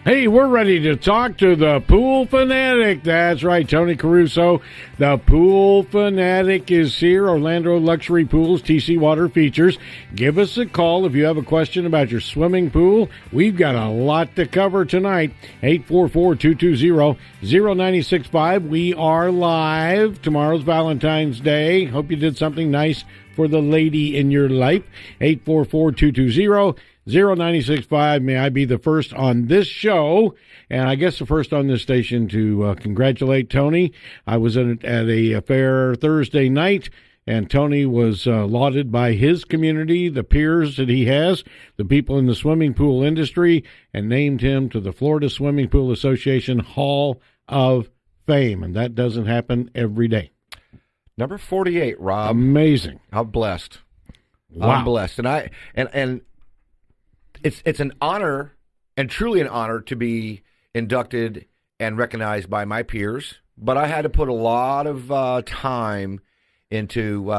Hey, we're ready to talk to the Pool Fanatic. That's right, Tony Caruso. The Pool Fanatic is here. Orlando Luxury Pools, TC Water Features. Give us a call if you have a question about your swimming pool. We've got a lot to cover tonight. 844-220-0965. We are live. Tomorrow's Valentine's Day. Hope you did something nice for the lady in your life. 844-220-0965. 0965. May I be the first on this show, and I guess the first on this station to congratulate Tony. I was at a fair Thursday night, and Tony was lauded by his community, the peers that he has, the people in the swimming pool industry, and named him to the Florida Swimming Pool Association Hall of Fame, and that doesn't happen every day. Number 48, Rob. Amazing. I'm blessed. Wow. I'm blessed, and It's an honor, and truly an honor, to be inducted and recognized by my peers. But I had to put a lot of time into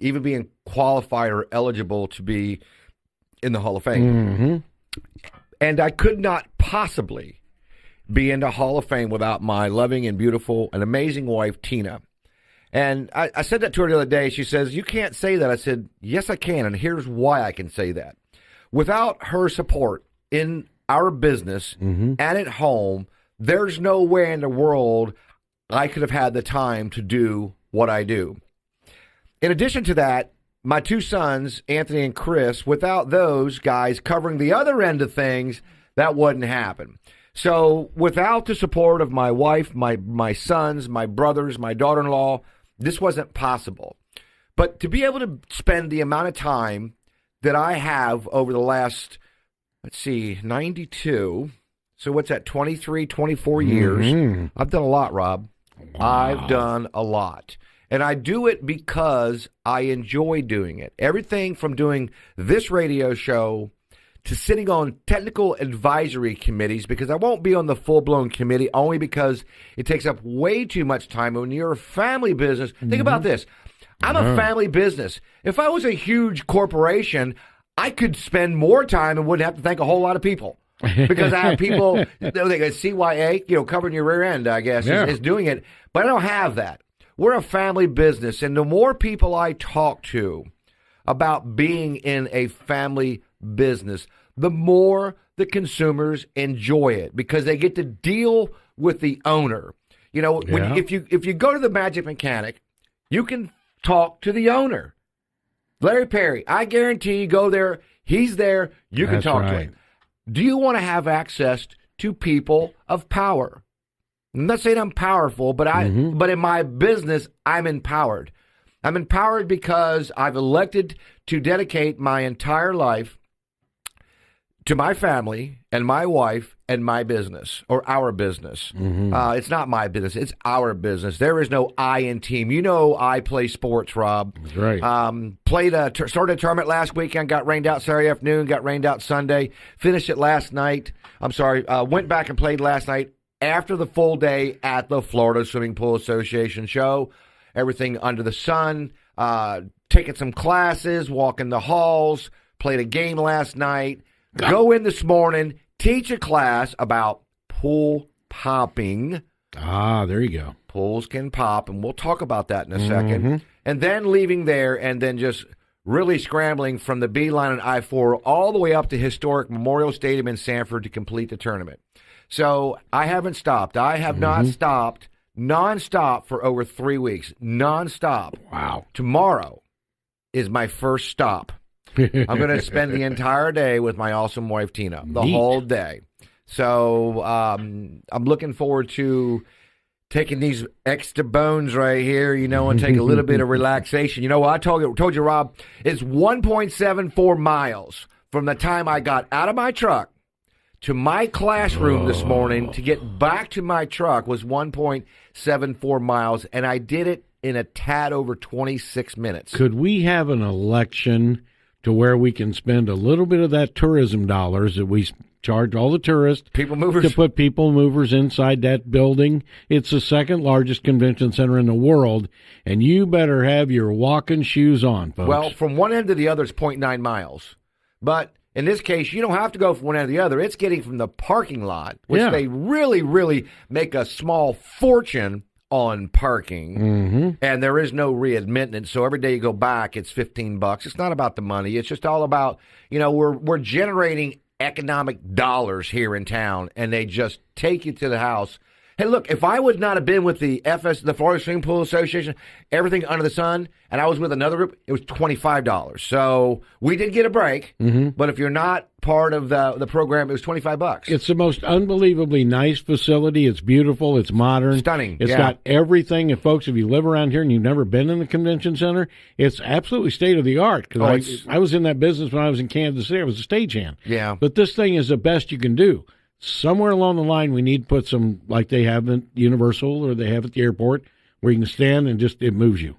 even being qualified or eligible to be in the Hall of Fame. Mm-hmm. And I could not possibly be in the Hall of Fame without my loving and beautiful and amazing wife, Tina. And I said that to her the other day. She says, "You can't say that." I said, "Yes, I can, and here's why I can say that. Without her support in our business and at home, there's no way in the world I could have had the time to do what I do." In addition to that, my two sons, Anthony and Chris, without those guys covering the other end of things, that wouldn't happen. So without the support of my wife, my sons, my brothers, my daughter-in-law, this wasn't possible. But to be able to spend the amount of time that I have over the last, 92. So what's that, 23, 24 years? I've done a lot, Rob. Wow. I've done a lot. And I do it because I enjoy doing it. Everything from doing this radio show to sitting on technical advisory committees, because I won't be on the full-blown committee only because it takes up way too much time. When you're a family business, think about this. I'm a family business. If I was a huge corporation, I could spend more time and wouldn't have to thank a whole lot of people. Because I have people, like a CYA, covering your rear end, I guess, is doing it. But I don't have that. We're a family business, and the more people I talk to about being in a family business, the more the consumers enjoy it because they get to deal with the owner. If you go to the Magic Mechanic, you can talk to the owner. Larry Perry, I guarantee you go there, he's there, you can talk to him. Do you want to have access to people of power? I'm not saying I'm powerful, but but in my business, I'm empowered. I'm empowered because I've elected to dedicate my entire life to my family and my wife and my business, or our business. It's not my business. It's our business. There is no I in team. I play sports, Rob. That's right. Started a tournament last weekend, got rained out Saturday afternoon, got rained out Sunday, finished it last night. Went back and played last night after the full day at the Florida Swimming Pool Association show. Everything under the sun, taking some classes, walking the halls, played a game last night. Go in this morning, teach a class about pool popping. Ah, there you go. Pools can pop, and we'll talk about that in a second. And then leaving there and then just really scrambling from the Beeline and I-4 all the way up to historic Memorial Stadium in Sanford to complete the tournament. So I haven't stopped. I have not stopped nonstop for over 3 weeks. Nonstop. Wow. Tomorrow is my first stop. I'm going to spend the entire day with my awesome wife, Tina, the whole day. So I'm looking forward to taking these extra bones right here, and take a little bit of relaxation. I told you, Rob, it's 1.74 miles from the time I got out of my truck to my classroom this morning to get back to my truck was 1.74 miles, and I did it in a tad over 26 minutes. Could we have an election to where we can spend a little bit of that tourism dollars that we charge all the tourists, people movers, to put people movers inside that building? It's the second largest convention center in the world, and you better have your walking shoes on, folks. Well, from one end to the other is 0.9 miles. But In this case, you don't have to go from one end to the other. It's getting from the parking lot, which Yeah. they really, really make a small fortune on parking, and there is no readmittance. So every day you go back, it's $15. It's not about the money. It's just all about, we're generating economic dollars here in town, and they just take you to the house. Hey, look, if I would not have been with the Florida Swimming Pool Association, everything under the sun, and I was with another group, it was $25. So we did get a break, but if you're not part of the program, it was $25. It's the most unbelievably nice facility. It's beautiful. It's modern. Stunning. It's got everything. And folks, if you live around here and you've never been in the convention center, it's absolutely state of the art. Because I was in that business when I was in Kansas City. I was a stagehand. Yeah. But this thing is the best you can do. Somewhere along the line, we need to put some, like they have at Universal or they have at the airport, where you can stand and just it moves you.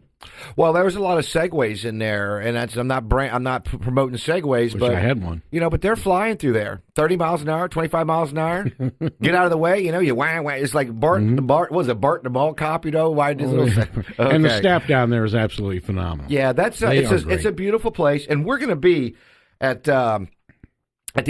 Well, there was a lot of segways in there, and I'm not promoting segways, Wish but I had one. but they're flying through there, 30 miles an hour, 25 miles an hour. Get out of the way, you wah wah. It's like Bart the mall cop, Why does And the staff down there is absolutely phenomenal. Yeah, it's a beautiful place, and we're going to be at the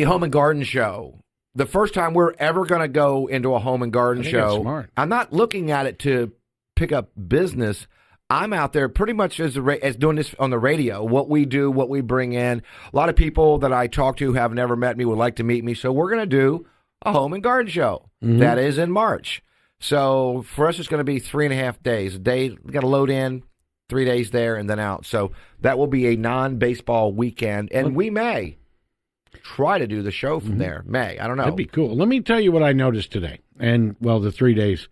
Home and Garden Show. The first time we're ever going to go into a home and garden show. That's smart. I'm not looking at it to pick up business. I'm out there pretty much as doing this on the radio, what we do, what we bring in. A lot of people that I talk to have never met me would like to meet me. So we're going to do a home and garden show. That is in March. So for us, it's going to be 3.5 days. A day, we got to load in, 3 days there and then out. So that will be a non-baseball weekend. And we may try to do the show from there. I don't know. That'd be cool. Let me tell you what I noticed today. And, over the 3 days.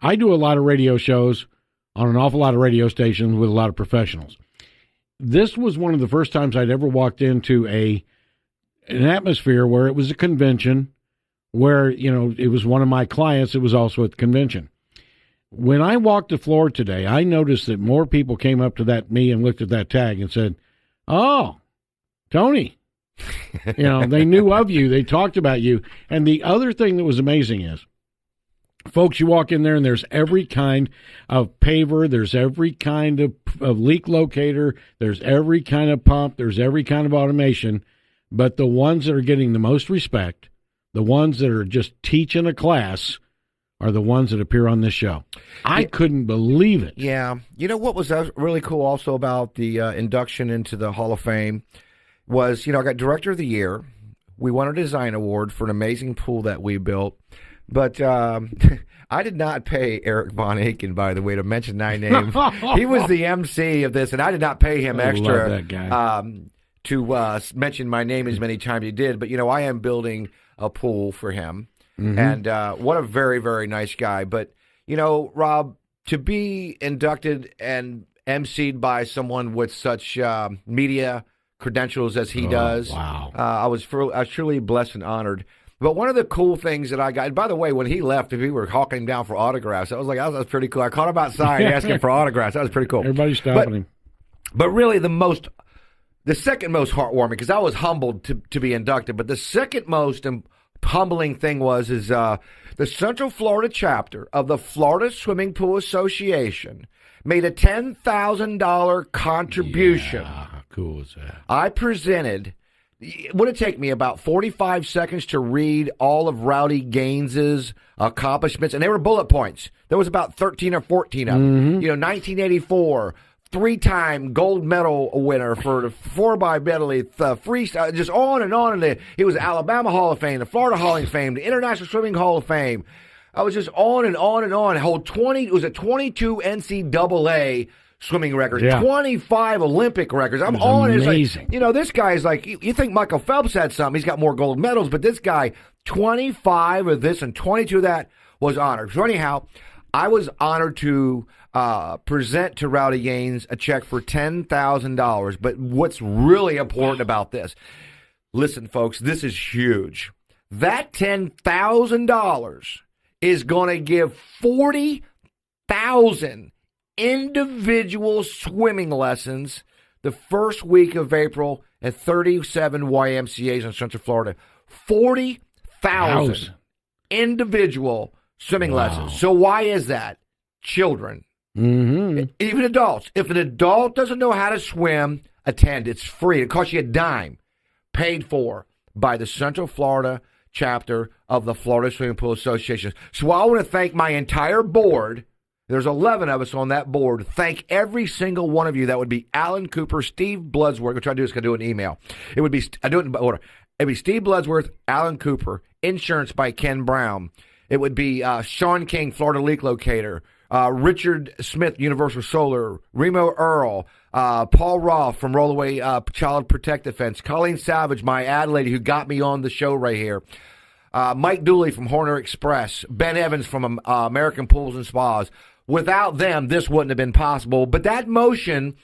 I do a lot of radio shows on an awful lot of radio stations with a lot of professionals. This was one of the first times I'd ever walked into an atmosphere where it was a convention, where, it was one of my clients that was also at the convention. When I walked the floor today, I noticed that more people came up to me and looked at that tag and said, "Oh, Tony." They knew of you. They talked about you. And the other thing that was amazing is, folks, you walk in there and there's every kind of paver, there's every kind of leak locator, there's every kind of pump, there's every kind of automation. But the ones that are getting the most respect, the ones that are just teaching a class, are the ones that appear on this show. I couldn't believe it. Yeah. You know what was really cool also about the induction into the Hall of Fame was, I got Director of the Year. We won a design award for an amazing pool that we built. But I did not pay Eric Von Aiken, by the way, to mention that name. He was the MC of this, and I did not pay him extra love that guy. To mention my name as many times as he did. But, I am building a pool for him. And what a very, very nice guy. But, Rob, to be inducted and emceed by someone with such media credentials as he does, wow. I was truly blessed and honored. But one of the cool things that I got, and by the way, when he left, if we were hawking him down for autographs, I was like, that was pretty cool. I caught him outside asking for autographs. That was pretty cool. Everybody's stopping him. But really the second most heartwarming, because I was humbled to be inducted, but the second most humbling thing was the Central Florida chapter of the Florida Swimming Pool Association made a $10,000 contribution. Yeah, how cool is that? I presented. Would it take me about 45 seconds to read all of Rowdy Gaines's accomplishments? And they were bullet points. There was about 13 or 14 of them. 1984, 3-time gold medal winner for the 4x medley, freestyle, just on and on. And he was Alabama Hall of Fame, the Florida Hall of Fame, the International Swimming Hall of Fame. I was just on and on and on. It was a 22 NCAA swimming records, 25 Olympic records. I'm on it. Amazing. Like, this guy's like, you think Michael Phelps had something. He's got more gold medals, but this guy, 25 of this and 22 of that was honored. So anyhow, I was honored to present to Rowdy Gaines a check for $10,000. But what's really important about this, listen, folks, this is huge. That $10,000 is going to give 40,000 individual swimming lessons the first week of April at 37 YMCAs in Central Florida. 40,000 individual swimming lessons. So why is that? Children, even adults. If an adult doesn't know how to swim, attend. It's free. It costs you a dime. paid for by the Central Florida chapter of the Florida Swimming Pool Association. So I want to thank my entire board. There's 11 of us on that board. Thank every single one of you. That would be Alan Cooper, Steve Bloodsworth. What I do is I do an email. It would be, I do it in order. It would be Steve Bloodsworth, Alan Cooper, Insurance by Ken Brown. It would be Sean King, Florida Leak Locator, Richard Smith, Universal Solar, Remo Earl, Paul Roth from Rollaway Child Protective Fence, Colleen Savage, my ad lady who got me on the show right here, Mike Dooley from Horner Express, Ben Evans from American Pools and Spas. Without them, this wouldn't have been possible. But that motion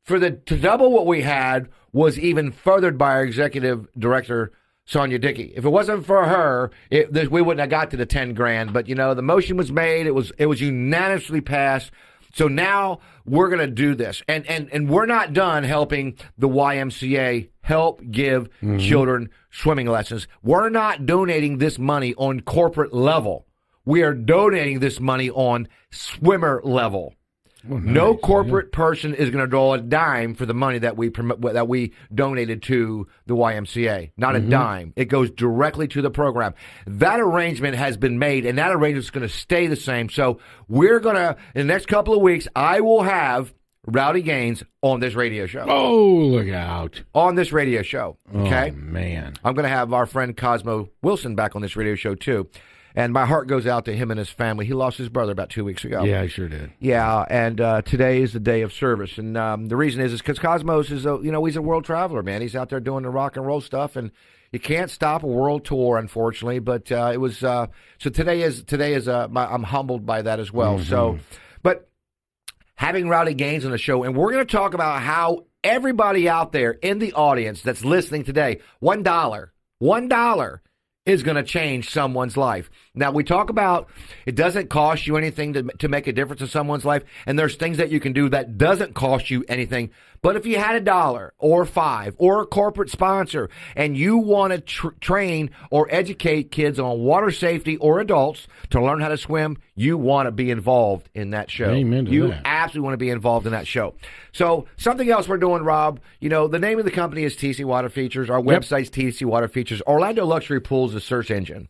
to double what we had was even furthered by our executive director, Sonia Dickey. If it wasn't for her, we wouldn't have got to the 10 grand. But, the motion was made. It was unanimously passed. So now we're going to do this. And we're not done helping the YMCA help give children swimming lessons. We're not donating this money on corporate level. We are donating this money on swimmer level. Oh, nice. No corporate person is going to draw a dime for the money that we donated to the YMCA. Not a dime. It goes directly to the program. That arrangement has been made, and that arrangement is going to stay the same. So we're going to, in the next couple of weeks, I will have Rowdy Gaines on this radio show. Oh, look out. On this radio show. Okay? Oh, man. I'm going to have our friend Cosmo Wilson back on this radio show, too. And my heart goes out to him and his family. He lost his brother about 2 weeks ago. Yeah, I sure did. Yeah, and today is the day of service. And the reason is because Cosmos is, he's a world traveler, man. He's out there doing the rock and roll stuff, and you can't stop a world tour, unfortunately. But it was so today is I'm humbled by that as well. So, but having Rowdy Gaines on the show, and we're going to talk about how everybody out there in the audience that's listening today, $1 is going to change someone's life. Now, we talk about it doesn't cost you anything to make a difference in someone's life, and there's things that you can do that doesn't cost you anything. But if you had $1 or $5 or a corporate sponsor and you want to train or educate kids on water safety or adults to learn how to swim, you want to be involved in that show. Amen to you that. absolutely want to be involved in that show. So something else we're doing, Rob, the name of the company is TC Water Features. Our website's TC Water Features. Orlando Luxury Pools is the search engine.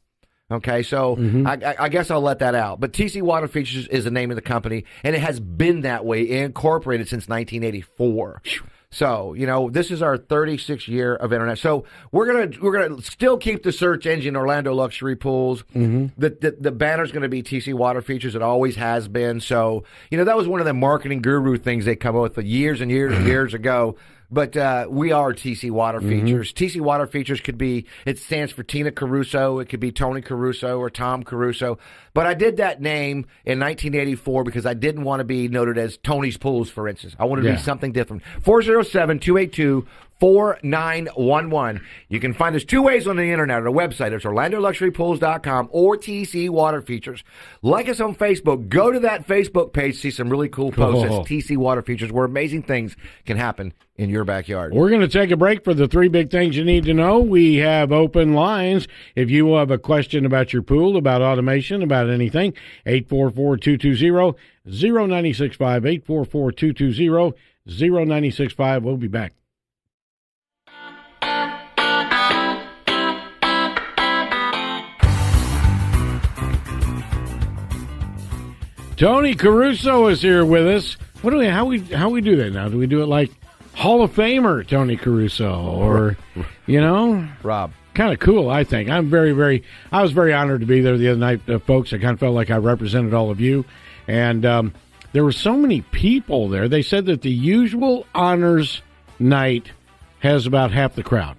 Okay, so I guess I'll let that out. But TC Water Features is the name of the company, and it has been that way, incorporated since 1984. So, this is our 36th year of internet. So we're gonna still keep the search engine Orlando Luxury Pools. The banner's gonna be TC Water Features. It always has been. So, that was one of the marketing guru things they come up with years and years and years ago. But we are TC Water Features. TC Water Features it stands for Tina Caruso. It could be Tony Caruso or Tom Caruso. But I did that name in 1984 because I didn't want to be noted as Tony's Pools, for instance. I wanted to be something different. 407-282-4911. You can find us two ways on the internet. Our website is OrlandoLuxuryPools.com or TC Water Features. Like us on Facebook. Go to that Facebook page. See some really cool posts. It's TC Water Features, where amazing things can happen in your backyard. We're going to take a break for the three big things you need to know. We have open lines. If you have a question about your pool, about automation, about anything, 844-220-0965, 844-220-0965. We'll be back. Tony Caruso is here with us. How we do that now? Do we do it like Hall of Famer Tony Caruso, or Rob? Kind of cool, I think. I was very honored to be there the other night, folks. I kind of felt like I represented all of you, and there were so many people there. They said that the usual honors night has about half the crowd.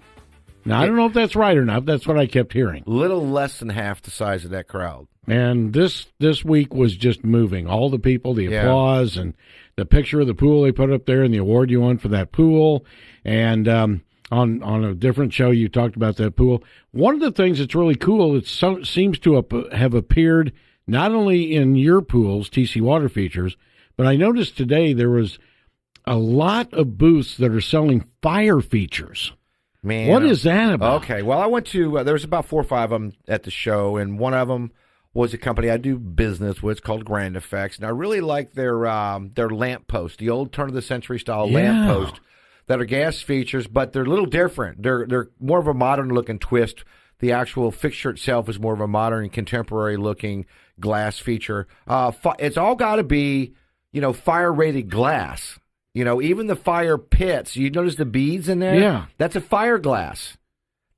Now, I don't know if that's right or not. That's what I kept hearing. Little less than half the size of that crowd. And this week was just moving. All the people, the applause, and the picture of the pool they put up there, and the award you won for that pool. And on a different show, you talked about that pool. One of the things that's really cool, it seems to have appeared not only in your pools, TC Water Features, but I noticed today there was a lot of booths that are selling fire features. Man, what is that about? Okay, well, I went to, there was about 4 or 5 of them at the show, and one of them was a company I do business with. It's called Grand Effects, and I really like their lamp post, the old turn-of-the-century style lamp post that are gas features, but they're a little different. They're more of a modern looking twist. The actual fixture itself is more of a modern, contemporary looking glass feature. It's all got to be, fire rated glass. Even the fire pits. You notice the beads in there? Yeah. That's a fire glass.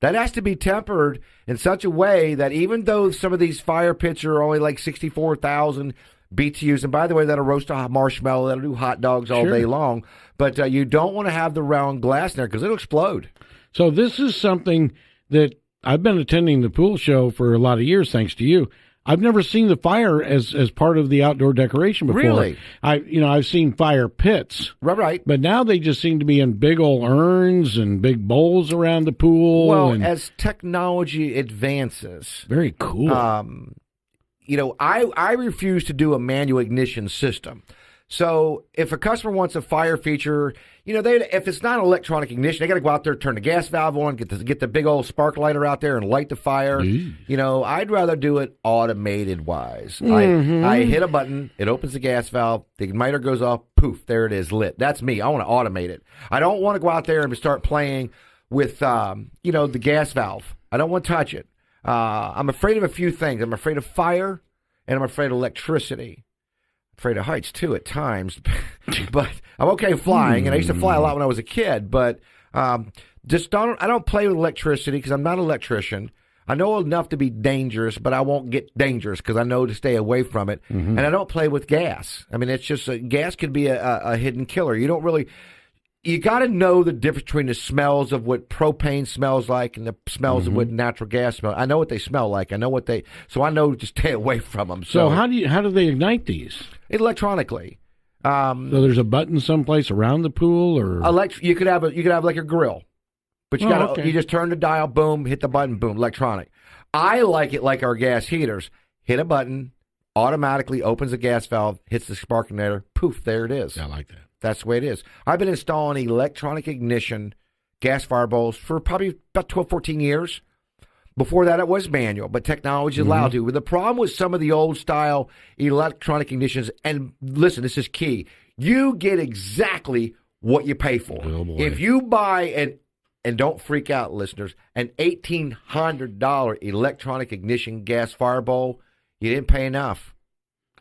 That has to be tempered in such a way that even though some of these fire pits are only like 64,000 BTUs, and by the way, that'll roast a marshmallow, that'll do hot dogs all day long, but you don't want to have the round glass in there because it'll explode. So this is something that I've been attending the pool show for a lot of years, thanks to you. I've never seen the fire as part of the outdoor decoration before. Really? I've seen fire pits. Right. But now they just seem to be in big old urns and big bowls around the pool. Well, as technology advances. Very cool. I refuse to do a manual ignition system. So if a customer wants a fire feature, if it's not electronic ignition, they got to go out there, turn the gas valve on, get the big old spark lighter out there and light the fire. I'd rather do it automated wise. I hit a button, it opens the gas valve, the igniter goes off, poof, there it is, lit. That's me. I want to automate it. I don't want to go out there and start playing with, the gas valve. I don't want to touch it. I'm afraid of a few things. I'm afraid of fire, and I'm afraid of electricity. Afraid of heights too at times, but I'm okay flying, and I used to fly a lot when I was a kid. But I don't play with electricity because I'm not an electrician. I know enough to be dangerous, but I won't get dangerous because I know to stay away from it. And I don't play with gas. I mean, it's just gas could be a hidden killer. You got to know the difference between the smells of what propane smells like and the smells of what natural gas smells. I know what they smell like. So I know to stay away from them. So how do they ignite these? Electronically. So there's a button someplace around the pool, or you could have like a grill, but you just turn the dial, boom, hit the button, boom, electronic. I like it like our gas heaters. Hit a button, automatically opens the gas valve, hits the spark igniter, poof, there it is. I like that. That's the way it is. I've been installing electronic ignition gas fire bowls for probably about 12, 14 years. Before that, it was manual, but technology allowed to. But the problem with some of the old-style electronic ignitions, and listen, this is key, you get exactly what you pay for. Oh, boy. If you buy and don't freak out, listeners, an $1,800 electronic ignition gas fire bowl, you didn't pay enough.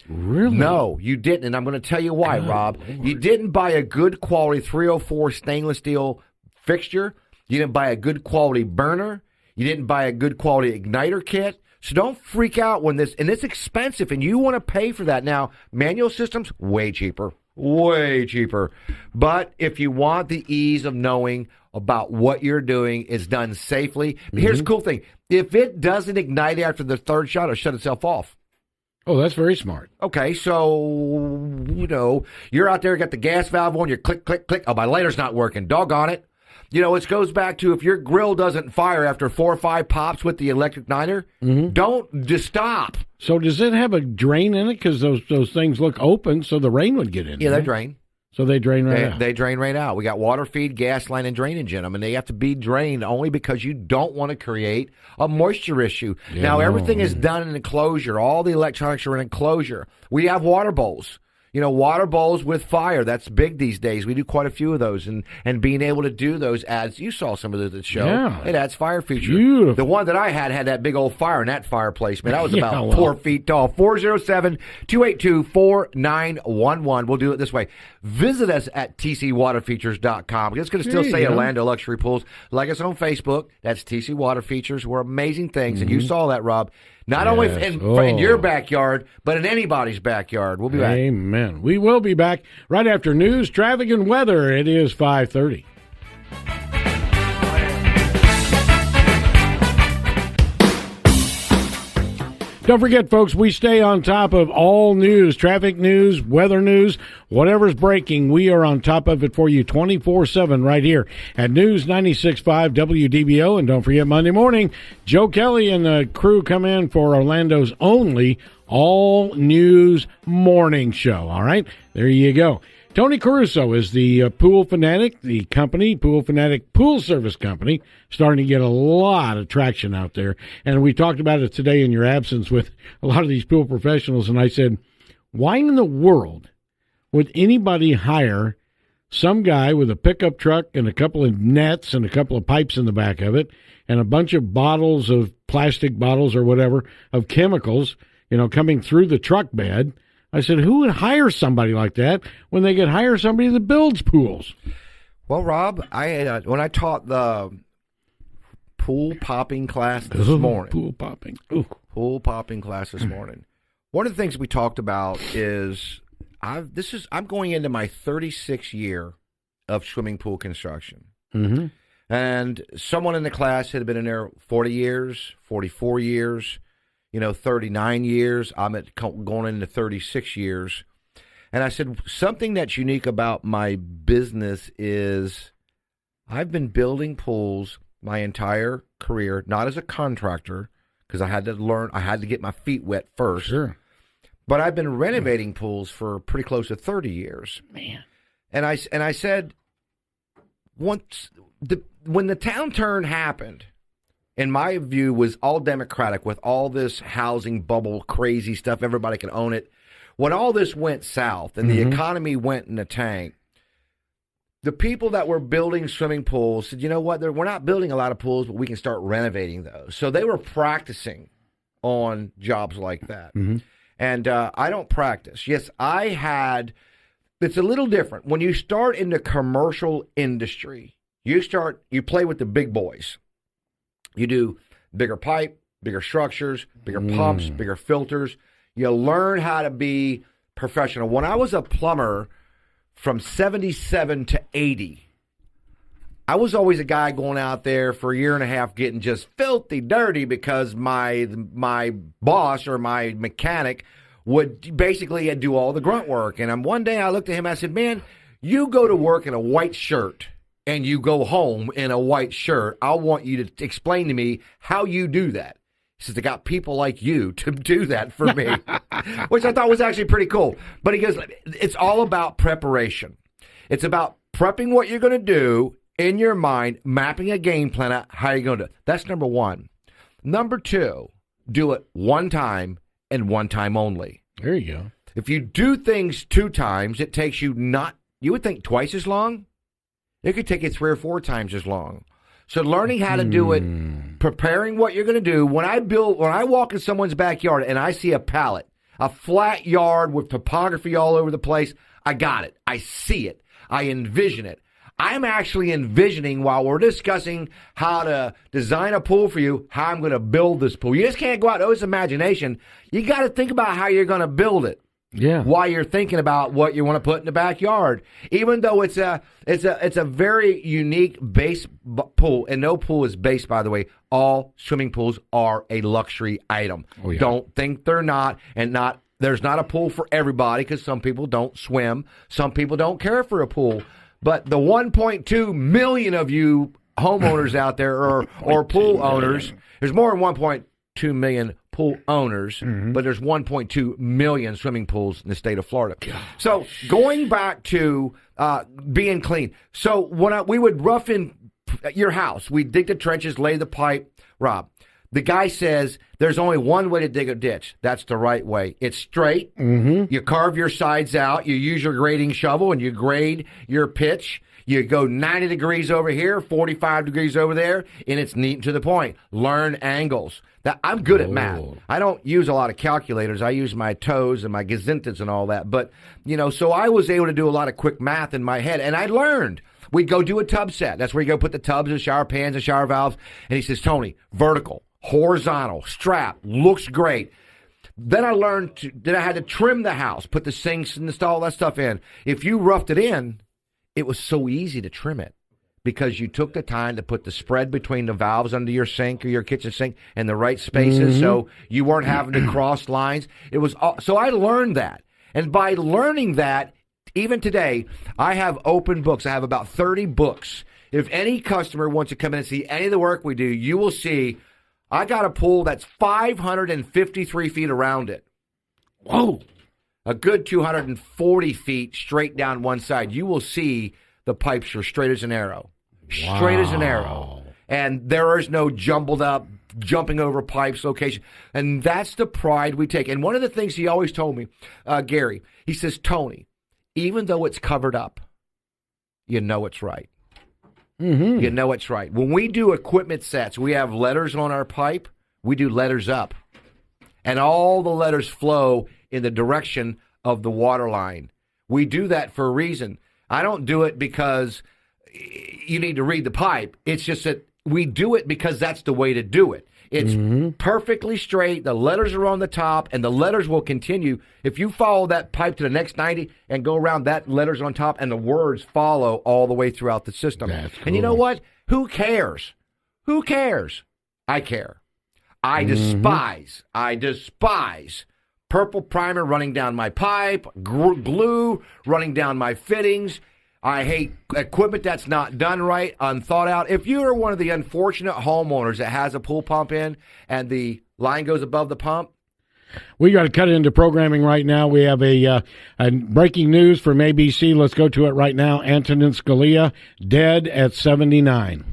Really? No, you didn't, and I'm going to tell you why, Rob. Lord. You didn't buy a good quality 304 stainless steel fixture. You didn't buy a good quality burner. You didn't buy a good quality igniter kit. So don't freak out when and it's expensive, and you want to pay for that. Now, manual systems, way cheaper. But if you want the ease of knowing about what you're doing is done safely, here's the cool thing. If it doesn't ignite after the third shot, it'll shut itself off. Oh, that's very smart. Okay, so, you're out there, got the gas valve on, you're click, click, click. Oh, my lighter's not working. Doggone it. It goes back to if your grill doesn't fire after 4 or 5 pops with the electric igniter, don't just stop. So does it have a drain in it? Because those things look open, so the rain would get in. Yeah, they drain. So they drain out. They drain right out. We got water feed, gas line, and drainage in them, and they have to be drained only because you don't want to create a moisture issue. Yeah. Now, everything is done in an enclosure. All the electronics are in an enclosure. We have water bowls. Water bowls with fire. That's big these days. We do quite a few of those, and being able to do those adds, you saw some of those at the show. Yeah. It adds fire feature. Beautiful. The one that I had that big old fire in that fireplace, man. That was about 4 feet tall. 407-282-4911. We'll do it this way. Visit us at tcwaterfeatures.com. It's going to still say Orlando Luxury Pools. Like us on Facebook. That's TC Water Features. We're amazing things, and you saw that, Rob. Not only in your backyard, but in anybody's backyard. We'll be back. Amen. We will be back right after news, traffic, and weather. It is 5:30. Don't forget, folks, we stay on top of all news, traffic news, weather news, whatever's breaking. We are on top of it for you 24/7 right here at News 96.5 WDBO. And don't forget, Monday morning, Joe Kelly and the crew come in for Orlando's only all-news morning show. All right? There you go. Tony Caruso is the Pool Fanatic, the company, Pool Fanatic Pool Service Company, starting to get a lot of traction out there. And we talked about it today in your absence with a lot of these pool professionals, and I said, why in the world would anybody hire some guy with a pickup truck and a couple of nets and a couple of pipes in the back of it and a bunch of bottles of plastic bottles or whatever of chemicals, coming through the truck bed. I said, who would hire somebody like that when they could hire somebody that builds pools? Well, Rob, when I taught the pool popping class this morning. Pool popping. Pool popping class this morning. One of the things we talked about is I'm going into my 36th year of swimming pool construction. Mm-hmm. And someone in the class had been in there 40 years, 44 years, 39 years. I'm going into 36 years. And I said, something that's unique about my business is I've been building pools my entire career, not as a contractor, because I had to get my feet wet first. Sure. But I've been renovating pools for pretty close to 30 years. Man. And I said, when the downturn happened, in my view, was all Democratic with all this housing bubble, crazy stuff, everybody can own it. When all this went south and the economy went in the tank, the people that were building swimming pools said, you know what, we're not building a lot of pools, but we can start renovating those. So they were practicing on jobs like that. Mm-hmm. And I don't practice. Yes, it's a little different. When you start in the commercial industry, you play with the big boys. You do bigger pipe, bigger structures, bigger pumps, bigger filters. You learn how to be professional. When I was a plumber from 77 to 80, I was always a guy going out there for a year and a half getting just filthy dirty because my boss or my mechanic would basically do all the grunt work. And one day I looked at him and I said, man, you go to work in a white shirt and you go home in a white shirt. I want you to explain to me how you do that. He says, I got people like you to do that for me, which I thought was actually pretty cool. But he goes, it's all about preparation. It's about prepping what you're going to do in your mind, mapping a game plan out how you're going to do it. That's number one. Number two, do it one time and one time only. There you go. If you do things two times, it takes you you would think twice as long. It could take you 3 or 4 times as long. So learning how to do it, preparing what you're going to do. When I walk in someone's backyard and I see a pallet, a flat yard with topography all over the place, I got it. I see it. I envision it. I'm actually envisioning, while we're discussing how to design a pool for you, how I'm going to build this pool. You just can't go out, it's imagination. You got to think about how you're going to build it. Yeah. While you're thinking about what you want to put in the backyard. Even though it's a very unique base pool, and no pool is base, by the way. All swimming pools are a luxury item. Oh, yeah. Don't think they're not, there's not a pool for everybody, because some people don't swim. Some people don't care for a pool. But the 1.2 million of you homeowners out there or pool owners, there's more than 1.2 million pool owners, but there's 1.2 million swimming pools in the state of Florida. So going back to being clean. So when we would rough in your house, we dig the trenches, lay the pipe. Rob, the guy says there's only one way to dig a ditch. That's the right way. It's straight. Mm-hmm. You carve your sides out. You use your grading shovel and you grade your pitch. You go 90 degrees over here, 45 degrees over there, and it's neat and to the point. Learn angles. I'm good at math. I don't use a lot of calculators. I use my toes and my gazintas and all that. But, so I was able to do a lot of quick math in my head, and I learned. We'd go do a tub set. That's where you go put the tubs and shower pans and shower valves. And he says, Tony, vertical, horizontal, strap, looks great. Then I learned that I had to trim the house, put the sinks and install all that stuff in. If you roughed it in, it was so easy to trim it because you took the time to put the spread between the valves under your sink or your kitchen sink in the right spaces, so you weren't having to cross lines. It was so I learned that. And by learning that, even today, I have open books. I have about 30 books. If any customer wants to come in and see any of the work we do, you will see I got a pool that's 553 feet around it. Whoa. A good 240 feet straight down one side. You will see the pipes are straight as an arrow. Wow. Straight as an arrow. And there is no jumbled up, jumping over pipes location. And that's the pride we take. And one of the things he always told me, Gary, he says, Tony, even though it's covered up, you know it's right. Mm-hmm. You know it's right. When we do equipment sets, we have letters on our pipe. We do letters up. And all the letters flow in the direction of the water line. We do that for a reason. I don't do it because you need to read the pipe. It's just that we do it because that's the way to do it. It's perfectly straight. The letters are on the top, and the letters will continue. If you follow that pipe to the next 90 and go around, that letter's on top, and the words follow all the way throughout the system. That's cool. And you know what? Who cares? Who cares? I care. I despise purple primer running down my pipe, glue running down my fittings. I hate equipment that's not done right, unthought out. If you are one of the unfortunate homeowners that has a pool pump in and the line goes above the pump, we got to cut into programming right now. We have a breaking news from ABC. Let's go to it right now. Antonin Scalia dead at 79.